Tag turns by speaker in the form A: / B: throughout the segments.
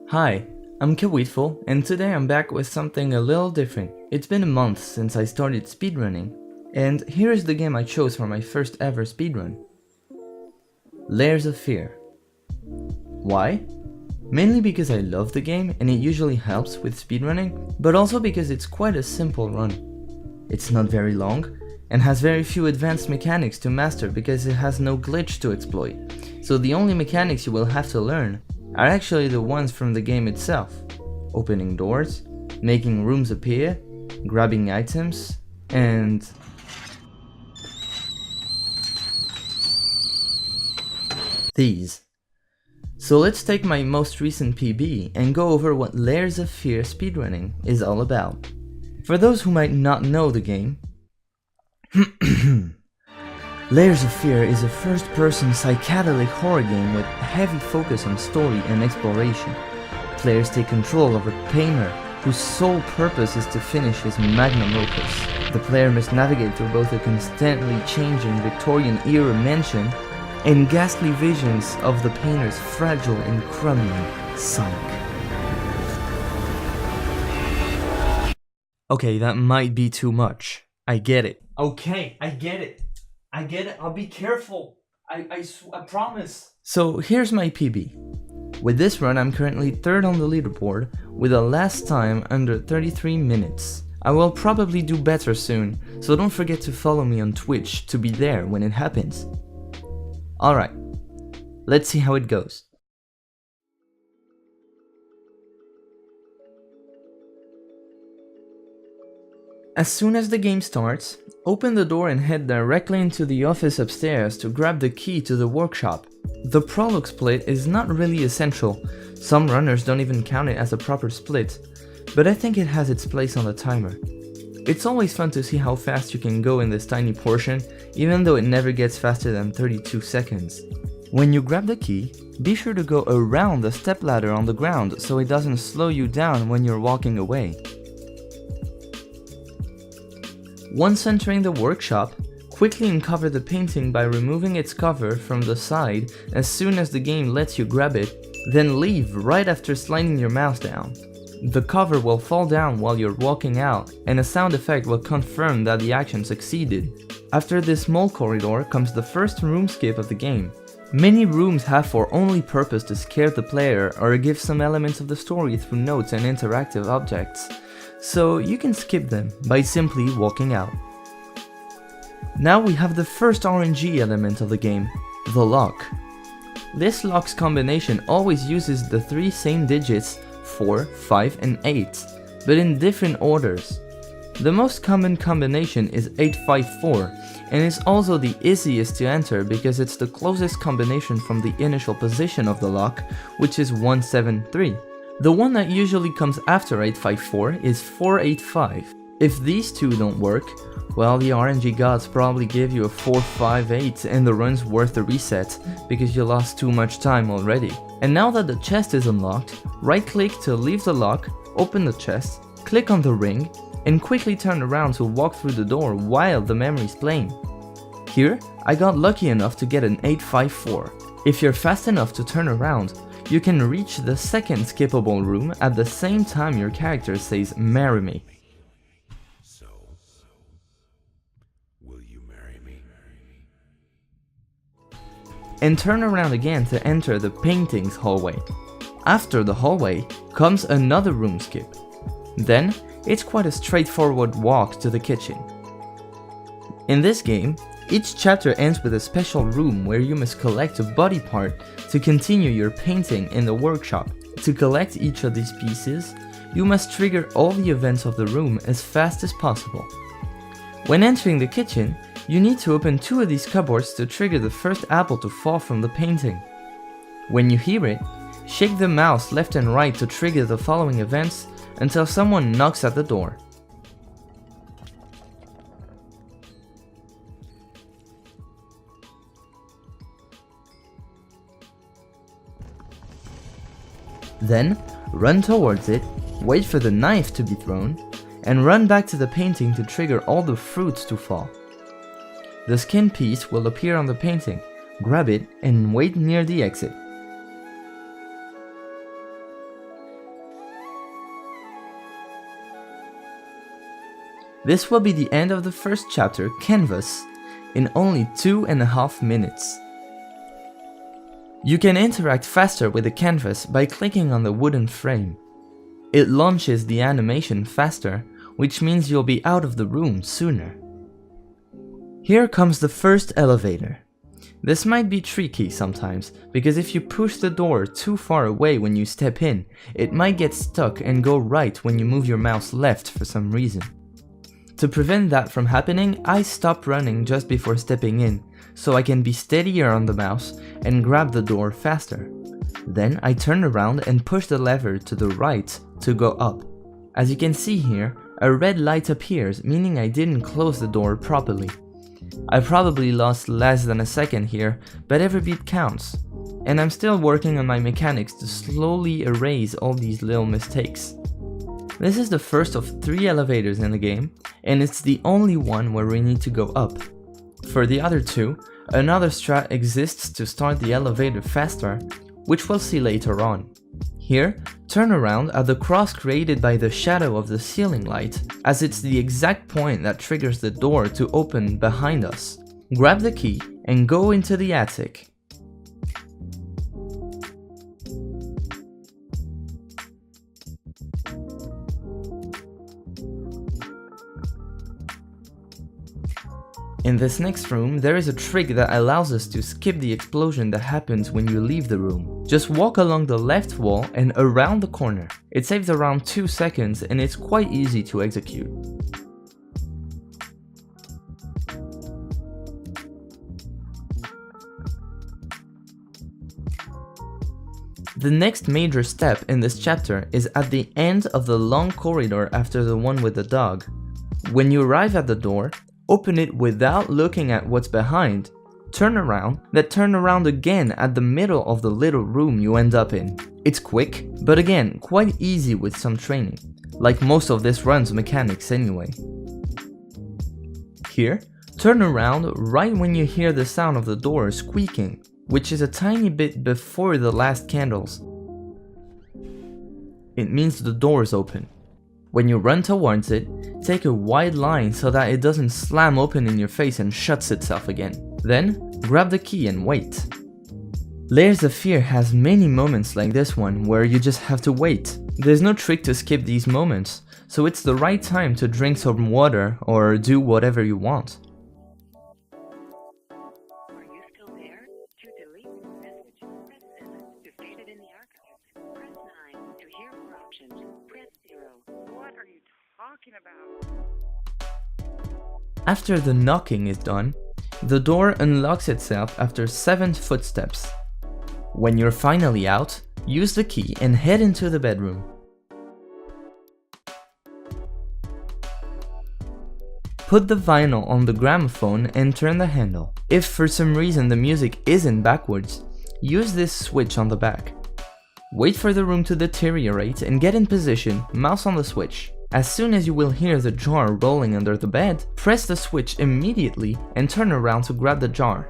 A: Hi, I'm KaweedFul, and today I'm back with something a little different. It's been a month since I started speedrunning, and here is the game I chose for my first ever speedrun. Layers of Fear. Why? Mainly because I love the game and it usually helps with speedrunning, but also because it's quite a simple run. It's not very long, and has very few advanced mechanics to master because it has no glitch to exploit, so the only mechanics you will have to learn are actually the ones from the game itself. Opening doors, making rooms appear, grabbing items, and these. So let's take my most recent PB and go over what Layers of Fear speedrunning is all about. For those who might not know the game, Layers of Fear is a first-person psychedelic horror game with heavy focus on story and exploration. Players take control of a painter whose sole purpose is to finish his magnum opus. The player must navigate through both a constantly changing Victorian-era mansion and ghastly visions of the painter's fragile and crumbling psyche. Okay, that might be too much. I get it.
B: Okay, I get it. I'll be careful. I promise.
A: So here's my PB. With this run, I'm currently 3rd on the leaderboard with a last time under 33 minutes. I will probably do better soon, so don't forget to follow me on Twitch to be there when it happens. Alright, let's see how it goes. As soon as the game starts, open the door and head directly into the office upstairs to grab the key to the workshop. The prologue split is not really essential, some runners don't even count it as a proper split, but I think it has its place on the timer. It's always fun to see how fast you can go in this tiny portion, even though it never gets faster than 32 seconds. When you grab the key, be sure to go around the stepladder on the ground so it doesn't slow you down when you're walking away. Once entering the workshop, quickly uncover the painting by removing its cover from the side as soon as the game lets you grab it, then leave right after sliding your mouse down. The cover will fall down while you're walking out, and a sound effect will confirm that the action succeeded. After this small corridor comes the first room skip of the game. Many rooms have for only purpose to scare the player or give some elements of the story through notes and interactive objects, so you can skip them by simply walking out. Now we have the first RNG element of the game, the lock. This lock's combination always uses the 3 same digits 4, 5 and 8, but in different orders. The most common combination is 854 and is also the easiest to enter because it's the closest combination from the initial position of the lock, which is 173. The one that usually comes after 854 is 485. If these two don't work, well, the RNG gods probably give you a 458 and the run's worth a reset because you lost too much time already. And now that the chest is unlocked, right click to leave the lock, open the chest, click on the ring, and quickly turn around to walk through the door while the memory's playing. Here, I got lucky enough to get an 854. If you're fast enough to turn around, you can reach the second skippable room at the same time your character says "marry me."
C: So, will you marry me?
A: And turn around again to enter the paintings hallway. After the hallway comes another room skip. Then, it's quite a straightforward walk to the kitchen. In this game, each chapter ends with a special room where you must collect a body part to continue your painting in the workshop. To collect each of these pieces, you must trigger all the events of the room as fast as possible. When entering the kitchen, you need to open 2 of these cupboards to trigger the first apple to fall from the painting. When you hear it, shake the mouse left and right to trigger the following events until someone knocks at the door. Then, run towards it, wait for the knife to be thrown, and run back to the painting to trigger all the fruits to fall. The skin piece will appear on the painting, grab it and wait near the exit. This will be the end of the first chapter, Canvas, in only 2.5 minutes. You can interact faster with the canvas by clicking on the wooden frame. It launches the animation faster, which means you'll be out of the room sooner. Here comes the first elevator. This might be tricky sometimes, because if you push the door too far away when you step in, it might get stuck and go right when you move your mouse left for some reason. To prevent that from happening, I stop running just before stepping in, so I can be steadier on the mouse and grab the door faster. Then I turn around and push the lever to the right to go up. As you can see here, a red light appears, meaning I didn't close the door properly. I probably lost less than a second here, but every beat counts. And I'm still working on my mechanics to slowly erase all these little mistakes. This is the first of 3 elevators in the game, and it's the only one where we need to go up. For the other 2, another strat exists to start the elevator faster, which we'll see later on. Here, turn around at the cross created by the shadow of the ceiling light, as it's the exact point that triggers the door to open behind us. Grab the key and go into the attic. In this next room, there is a trick that allows us to skip the explosion that happens when you leave the room. Just walk along the left wall and around the corner. It saves around 2 seconds and it's quite easy to execute. The next major step in this chapter is at the end of the long corridor after the one with the dog. When you arrive at the door, open it without looking at what's behind, turn around, then turn around again at the middle of the little room you end up in. It's quick, but again, quite easy with some training, like most of this run's mechanics anyway. Here, turn around right when you hear the sound of the door squeaking, which is a tiny bit before the last candles. It means the door is open. When you run towards it, take a wide line so that it doesn't slam open in your face and shuts itself again. Then, grab the key and wait. Layers of Fear has many moments like this one where you just have to wait. There's no trick to skip these moments, so it's the right time to drink some water or do whatever you want.
D: Are you still there? To delete this message, press 7. To save it in the archives, press 9. To hear more options, press 0. What are you talking about?
A: After the knocking is done, the door unlocks itself after 7 footsteps. When you're finally out, use the key and head into the bedroom. Put the vinyl on the gramophone and turn the handle. If for some reason the music isn't backwards, use this switch on the back. Wait for the room to deteriorate and get in position, mouse on the switch. As soon as you will hear the jar rolling under the bed, press the switch immediately and turn around to grab the jar.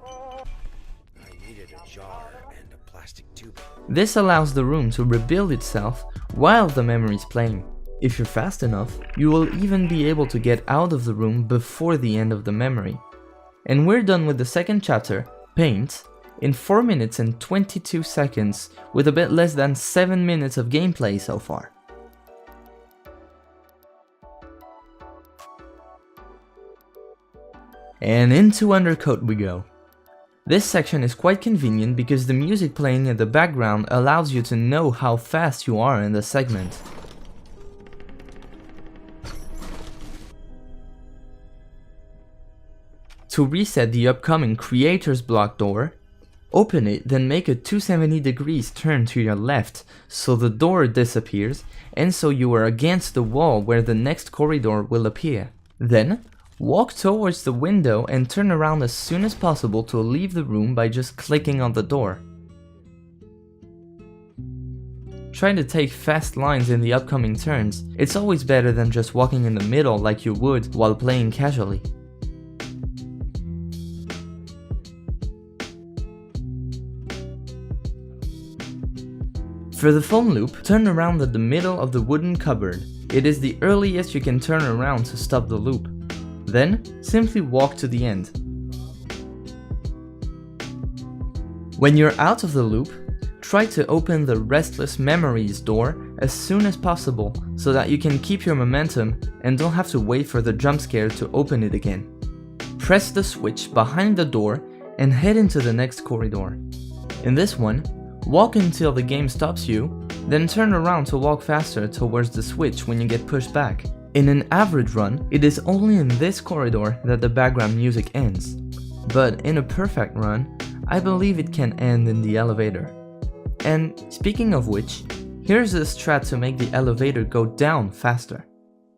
C: I needed a jar and a plastic tube.
A: This allows the room to rebuild itself while the memory is playing. If you're fast enough, you will even be able to get out of the room before the end of the memory. And we're done with the second chapter, Paint, in 4 minutes and 22 seconds with a bit less than 7 minutes of gameplay so far. And into Undercoat we go. This section is quite convenient because the music playing in the background allows you to know how fast you are in the segment. To reset the upcoming Creator's Block door, open it, then make a 270 degrees turn to your left so the door disappears and so you are against the wall where the next corridor will appear. Then, walk towards the window and turn around as soon as possible to leave the room by just clicking on the door. Try to take fast lines in the upcoming turns. It's always better than just walking in the middle like you would while playing casually. For the foam loop, turn around at the middle of the wooden cupboard. It is the earliest you can turn around to stop the loop. Then, simply walk to the end. When you're out of the loop, try to open the Restless Memories door as soon as possible so that you can keep your momentum and don't have to wait for the jump scare to open it again. Press the switch behind the door and head into the next corridor. In this one, walk until the game stops you, then turn around to walk faster towards the switch when you get pushed back. In an average run, it is only in this corridor that the background music ends. But in a perfect run, I believe it can end in the elevator. And speaking of which, here's a strat to make the elevator go down faster.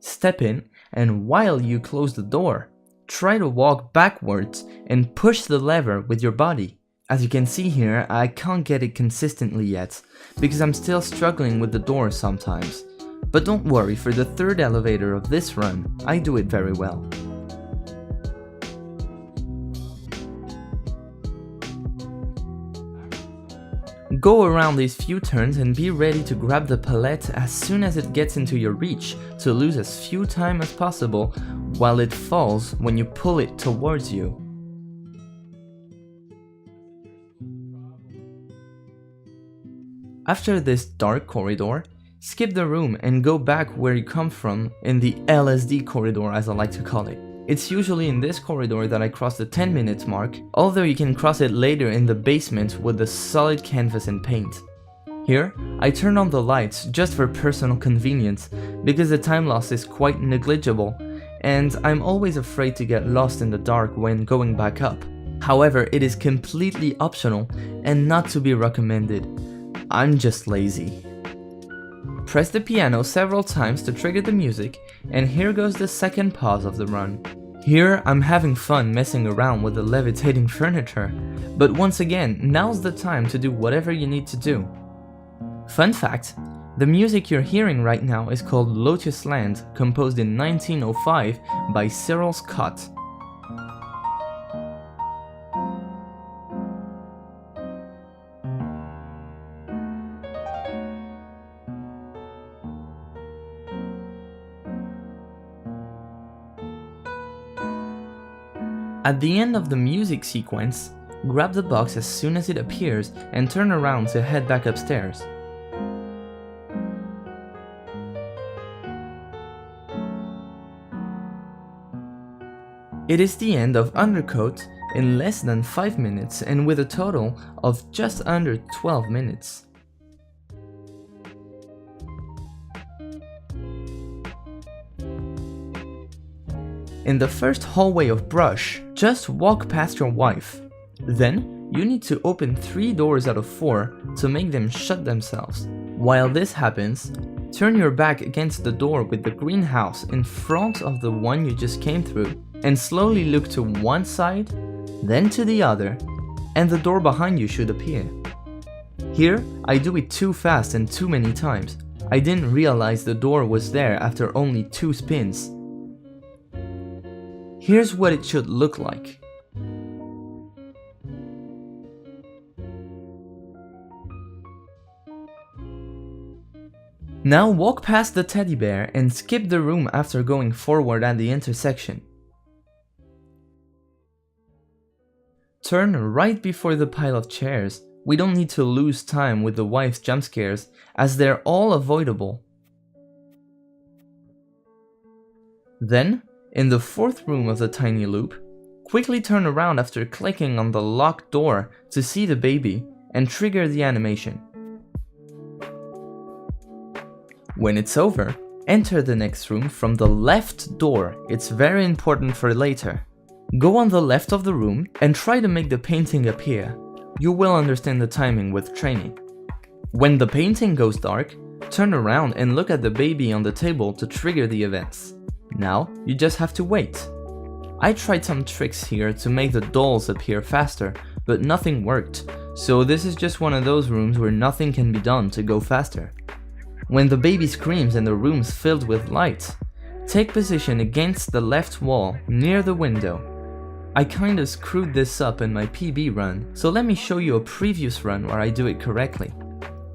A: Step in, and while you close the door, try to walk backwards and push the lever with your body. As you can see here, I can't get it consistently yet, because I'm still struggling with the door sometimes. But don't worry, for the third elevator of this run, I do it very well. Go around these few turns and be ready to grab the palette as soon as it gets into your reach to lose as few time as possible while it falls when you pull it towards you. After this dark corridor, skip the room and go back where you come from in the LSD corridor, as I like to call it. It's usually in this corridor that I cross the 10 minutes mark, although you can cross it later in the basement with the solid canvas and paint. Here, I turn on the lights just for personal convenience, because the time loss is quite negligible, and I'm always afraid to get lost in the dark when going back up. However, it is completely optional and not to be recommended. I'm just lazy. Press the piano several times to trigger the music, and here goes the second pause of the run. Here I'm having fun messing around with the levitating furniture, but once again, now's the time to do whatever you need to do. Fun fact, the music you're hearing right now is called Lotus Land, composed in 1905 by Cyril Scott. At the end of the music sequence, grab the box as soon as it appears and turn around to head back upstairs. It is the end of Undercoat in less than 5 minutes and with a total of just under 12 minutes. In the first hallway of Brush, just walk past your wife. Then, you need to open 3 doors out of 4 to make them shut themselves. While this happens, turn your back against the door with the greenhouse in front of the one you just came through, and slowly look to one side, then to the other, and the door behind you should appear. Here, I do it too fast and too many times. I didn't realize the door was there after only 2 spins. Here's what it should look like. Now walk past the teddy bear and skip the room after going forward at the intersection. Turn right before the pile of chairs. We don't need to lose time with the wife's jump scares, as they're all avoidable. Then, in the 4th room of the tiny loop, quickly turn around after clicking on the locked door to see the baby and trigger the animation. When it's over, enter the next room from the left door. It's very important for later. Go on the left of the room and try to make the painting appear. You will understand the timing with training. When the painting goes dark, turn around and look at the baby on the table to trigger the events. Now, you just have to wait. I tried some tricks here to make the dolls appear faster, but nothing worked, so this is just one of those rooms where nothing can be done to go faster. When the baby screams and the room's filled with light, take position against the left wall near the window. I kinda screwed this up in my PB run, so let me show you a previous run where I do it correctly.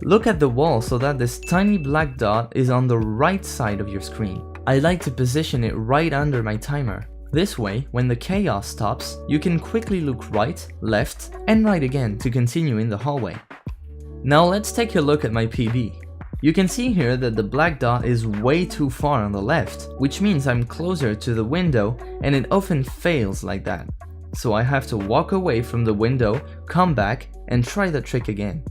A: Look at the wall so that this tiny black dot is on the right side of your screen. I like to position it right under my timer. This way, when the chaos stops, you can quickly look right, left, and right again to continue in the hallway. Now let's take a look at my PB. You can see here that the black dot is way too far on the left, which means I'm closer to the window and it often fails like that. So I have to walk away from the window, come back, and try the trick again.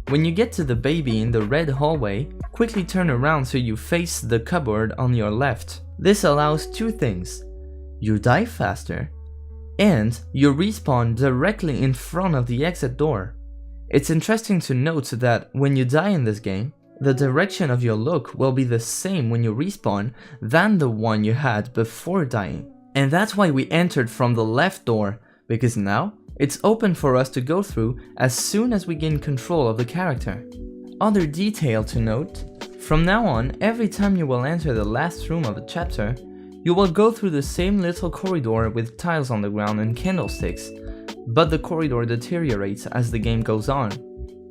A: When you get to the baby in the red hallway, quickly turn around so you face the cupboard on your left. This allows two things: you die faster, and you respawn directly in front of the exit door. It's interesting to note that when you die in this game, the direction of your look will be the same when you respawn than the one you had before dying. And that's why we entered from the left door, because now it's open for us to go through as soon as we gain control of the character. Other detail to note: from now on, every time you will enter the last room of a chapter, you will go through the same little corridor with tiles on the ground and candlesticks, but the corridor deteriorates as the game goes on.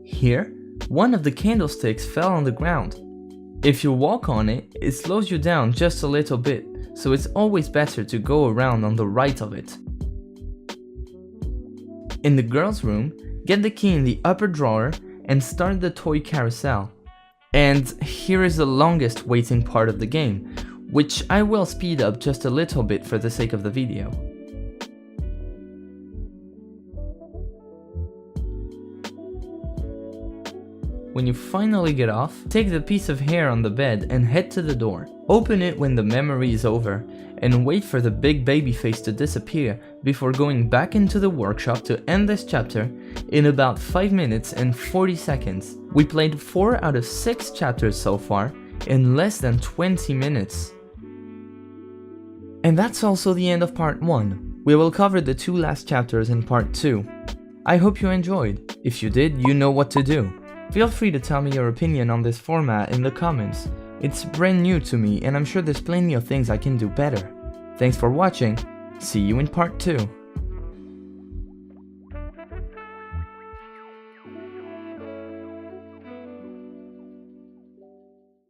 A: Here, one of the candlesticks fell on the ground. If you walk on it, it slows you down just a little bit, so it's always better to go around on the right of it. In the girls' room, get the key in the upper drawer and start the toy carousel. And here is the longest waiting part of the game, which I will speed up just a little bit for the sake of the video. When you finally get off, take the piece of hair on the bed and head to the door. Open it when the memory is over, and wait for the big baby face to disappear before going back into the workshop to end this chapter in about 5 minutes and 40 seconds. We played 4 out of 6 chapters so far in less than 20 minutes. And that's also the end of part 1. We will cover the 2 last chapters in part 2. I hope you enjoyed. If you did, you know what to do. Feel free to tell me your opinion on this format in the comments. It's brand new to me and I'm sure there's plenty of things I can do better. Thanks for watching. See you in part 2.